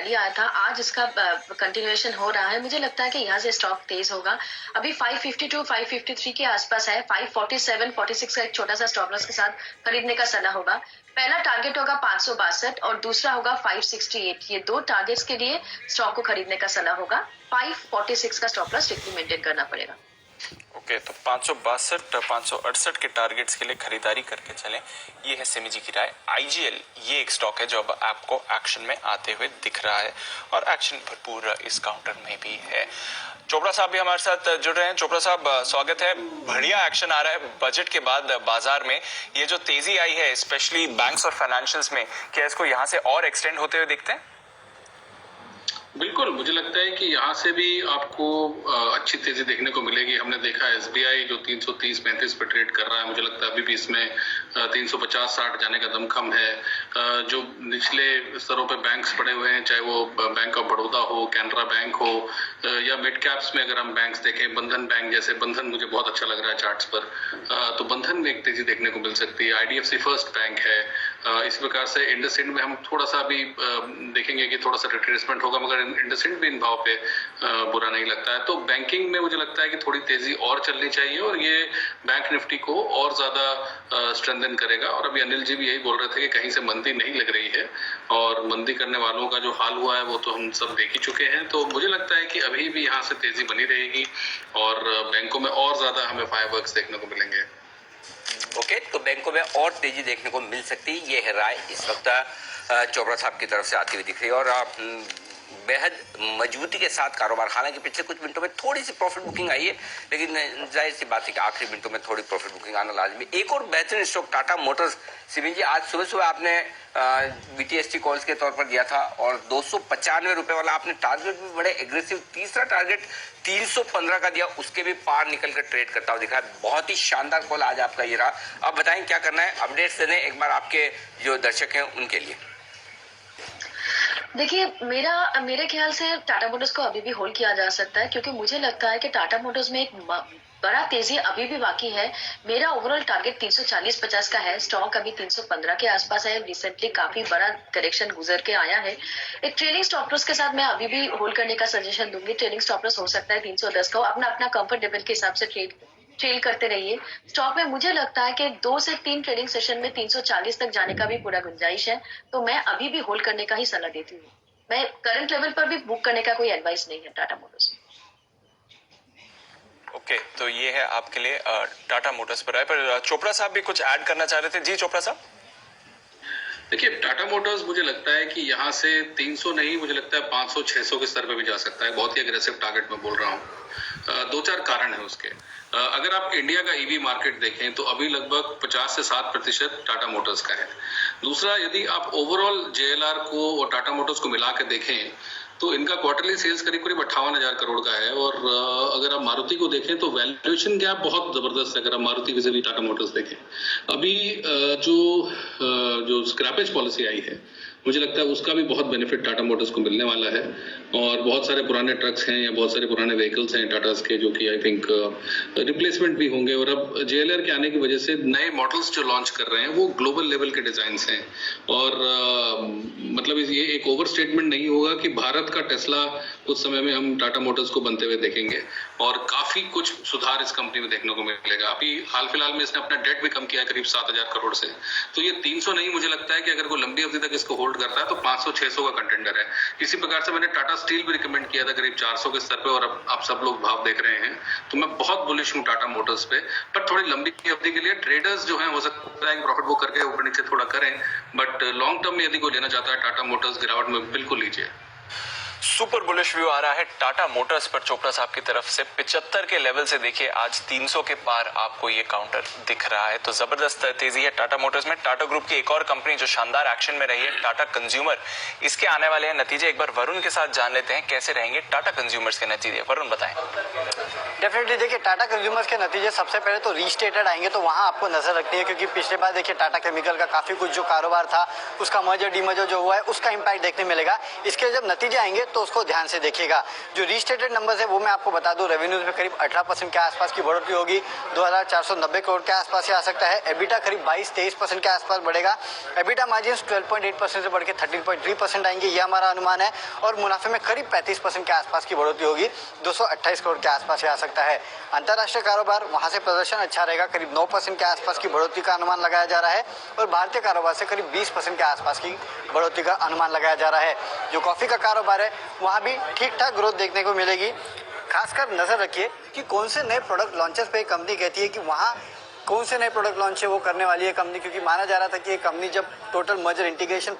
Rally आया था, आज इसका कंटिन्यूएशन हो रहा है। मुझे लगता है कि यहाँ से स्टॉक तेज होगा। अभी 552 553 के आसपास है। 547 46 का एक छोटा सा स्टॉप लॉस के साथ खरीदने का सलाह होगा। पहला टारगेट होगा 562 और दूसरा होगा 568। ये दो टारगेट्स के लिए स्टॉक को खरीदने का सलाह होगा। 546 का स्टॉप लॉस स्ट्रिक्टली मेंटेन करना पड़ेगा। ओके, तो 562 568 के टारगेट्स के लिए खरीदारी करके चलें, ये है सिमी जी की राय। आईजीएल ये एक स्टॉक है जो अब आपको एक्शन में आते हुए दिख रहा है और एक्शन भरपूर इस काउंटर में भी है। चोपड़ा साहब भी हमारे साथ जुड़ रहे हैं। चोपड़ा साहब, स्वागत है। बढ़िया एक्शन आ रहा है बजट के बाद बाजार में। ये जो तेजी आई है स्पेशली बैंक्स और फाइनेंशियल्स में, क्या इसको यहाँ से और एक्सटेंड होते हुए दिखते हैं? बिल्कुल, मुझे लगता है कि यहाँ से भी आपको अच्छी तेजी देखने को मिलेगी। हमने देखा एसबीआई जो 330-35 पे ट्रेड कर रहा है, मुझे लगता है अभी भी इसमें 350-60 जाने का दमखम है। जो निचले स्तरों पे बैंक्स पड़े हुए हैं, चाहे वो बैंक ऑफ बड़ौदा हो, कैनरा बैंक हो, या मिड कैप्स में अगर हम बैंक्स देखें, बंधन बैंक जैसे, बंधन मुझे बहुत अच्छा लग रहा है चार्ट्स पर, तो बंधन में एक तेजी देखने को मिल सकती है। आईडीएफसी फर्स्ट बैंक है। इस प्रकार से इंडसइंड में हम थोड़ा सा भी देखेंगे कि थोड़ा सा रिट्रेसमेंट होगा, मगर इंडसइंड भी इन भाव पे बुरा नहीं लगता है। तो बैंकिंग में मुझे लगता है कि थोड़ी तेजी और चलनी चाहिए और ये बैंक निफ्टी को और ज्यादा स्ट्रेंथन करेगा। और अभी अनिल जी भी यही बोल रहे थे कि कहीं से मंदी नहीं लग रही है और मंदी करने वालों का जो हाल हुआ है वो तो हम सब देख ही चुके हैं। तो मुझे लगता है कि अभी भी यहाँ से तेजी बनी रहेगी और बैंकों में और ज्यादा हमें फायरवर्क्स देखने को मिलेंगे। ओके, तो बैंकों में और तेजी देखने को मिल सकती है, ये है राय इस वक्त चोपड़ा साहब की तरफ से आती हुई दिख रही है। और बेहद मजबूती के साथ कारोबार, हालांकि पिछले कुछ मिनटों में थोड़ी सी प्रॉफिट बुकिंग आई है, लेकिन जाहिर सी बात है कि आखिरी मिनटों में थोड़ी प्रॉफिट बुकिंग आना लाजमी। एक और बेहतरीन स्टॉक टाटा मोटर्स। सिमी जी, आज सुबह सुबह आपने बीटीएसटी कॉल्स के तौर पर दिया था और 295 रुपए वाला आपने टारगेट भी बड़े एग्रेसिव, तीसरा टारगेट 315 का दिया, उसके भी पार निकल कर ट्रेड करता हुआ दिखा है। बहुत ही शानदार कॉल आज आपका ये रहा। अब बताएं क्या करना है, अपडेट्स देने एक बार आपके जो दर्शक हैं उनके लिए। देखिए, मेरे ख्याल से टाटा मोटर्स को अभी भी होल्ड किया जा सकता है, क्योंकि मुझे लगता है कि टाटा मोटर्स में एक बड़ा तेजी अभी भी बाकी है। मेरा ओवरऑल टारगेट 340-50 का है। स्टॉक अभी 315 के आसपास है। रिसेंटली काफी बड़ा करेक्शन गुजर के आया है। एक ट्रेलिंग स्टॉप लॉस के साथ मैं अभी भी होल्ड करने का सजेशन दूंगी। ट्रेलिंग स्टॉप लॉस हो सकता है 310 का। अपना कंफर्टेबल के हिसाब से ट्रेल करते रहिए। स्टॉक में मुझे लगता है कि 2 से 3 ट्रेडिंग सेशन में 340 तक जाने का भी पूरा गुंजाइश है, तो मैं अभी भी होल्ड करने का ही सलाह देती हूँ। मैं करंट लेवल पर भी बुक करने का कोई एडवाइस नहीं है टाटा मोटर्स। ओके, तो ये है आपके लिए टाटा मोटर्स पर है। पर चोपड़ा साहब भी कुछ ऐड करना चाह रहे थे। जी चोपड़ा साहब। देखिए, टाटा मोटर्स मुझे लगता है कि यहाँ से 300 नहीं, मुझे लगता है 500-600 के स्तर पे भी जा सकता है। बहुत ही अग्रेसिव टारगेट में बोल रहा हूँ। 2-4 कारण है उसके। अगर आप इंडिया का ईवी मार्केट देखें तो अभी लगभग 50 से 7% टाटा मोटर्स का है। दूसरा, यदि आप ओवरऑल जेएलआर को और टाटा मोटर्स को मिला के देखें तो इनका क्वार्टरली सेल्स करीब 58,000 करोड़ का है। और अगर आप मारुति को देखें तो वैल्यूएशन गैप बहुत जबरदस्त है। अगर आप मारुति विज़ भी टाटा मोटर्स देखें, अभी जो स्क्रैपेज पॉलिसी आई है, मुझे लगता है उसका भी बहुत बेनिफिट टाटा मोटर्स को मिलने वाला है। और बहुत सारे पुराने ट्रक्स हैं या बहुत सारे पुराने व्हीकल्स हैं टाटास के, जो कि आई थिंक रिप्लेसमेंट भी होंगे। और अब जेएलआर के आने की वजह से नए मॉडल्स जो लॉन्च कर रहे हैं वो ग्लोबल लेवल के डिजाइन्स हैं। और मतलब ये एक ओवर स्टेटमेंट नहीं होगा कि भारत का टेस्ला कुछ समय में हम टाटा मोटर्स को बनते हुए देखेंगे। और काफी कुछ सुधार इस कंपनी में देखने को मिलेगा। अभी हाल फिलहाल में इसने अपना डेट भी कम किया है करीब 7,000 करोड़ से। तो ये 300 नहीं, मुझे लगता है कि अगर कोई लंबी अवधि तक इसको होल्ड करता है तो 500-600 का कंटेंडर है। इसी प्रकार से मैंने टाटा स्टील भी रिकमेंड किया था करीब 400 के स्तर पे, और अब आप सब लोग भाव देख रहे हैं। तो मैं बहुत बुलिश हूँ टाटा मोटर्स पे। पर थोड़ी लंबी अवधि के लिए ट्रेडर्स जो है हो सकता है प्रॉफिट बुक करके ऊपर नीचे थोड़ा करें, बट लॉन्ग टर्म में यदि कोई लेना चाहता है टाटा मोटर्स गिरावट में बिल्कुल लीजिए। सुपर बुलिश व्यू आ रहा है टाटा मोटर्स पर चोपड़ा साहब की तरफ से। 75 के लेवल से देखिए आज 300 के पार आपको ये काउंटर दिख रहा है। तो जबरदस्त तेजी है टाटा मोटर्स में। टाटा ग्रुप की एक और कंपनी जो शानदार एक्शन में रही है, टाटा कंज्यूमर, इसके आने वाले हैं नतीजे। एक बार वरुण के साथ जान लेते हैं कैसे रहेंगे टाटा कंज्यूमर्स के नतीजे। वरुण बताएं। डेफिनेटली देखिए, टाटा कंज्यूमर्स के नतीजे सबसे पहले तो रीस्टेटेड आएंगे, तो वहाँ आपको नजर रखनी है, क्योंकि पिछले बार देखिए टाटा केमिकल का काफी कुछ जो कारोबार था उसका मर्जर डीमर्जर जो हुआ है उसका इम्पैक्ट देखने मिलेगा। इसके जब नतीजे आएंगे तो उसको ध्यान से देखिएगा। जो रीस्टेटेड नंबर्स है वो मैं आपको बता दूं, रेवेन्यूज में करीब 18% के आसपास की बढ़ोतरी होगी, 2490 करोड़ के आसपास से आ सकता है। एबिटा करीब 22-23% के आसपास बढ़ेगा। एबिटा मार्जिन 12.8% से बढ़ के 13.3% आएंगे, यह हमारा अनुमान है। और मुनाफे में करीब 35% के आसपास की बढ़ोतरी होगी, 228 करोड़ के आसपास से आ सकता है। अंतर्राष्ट्रीय कारोबार, वहां से प्रदर्शन अच्छा रहेगा, करीब 9% के आसपास की बढ़ोतरी का अनुमान लगाया जा रहा है। और भारतीय कारोबार से करीब 20% के आसपास की बढ़ोतरी का अनुमान लगाया जा रहा है। जो कॉफी का कारोबार है वहां भी ठीक ठाक ग्रोथ देखने को मिलेगी। खासकर नजर रखिए कि कौन से नए प्रोडक्ट लॉन्चेस पे कंपनी कहती है कि वहां कौन से नए प्रोडक्ट लॉन्च है वो करने वाली है कंपनी, क्योंकि माना जा रहा था कि ये कंपनी जब टोटल मर्जर इंटीग्रेशन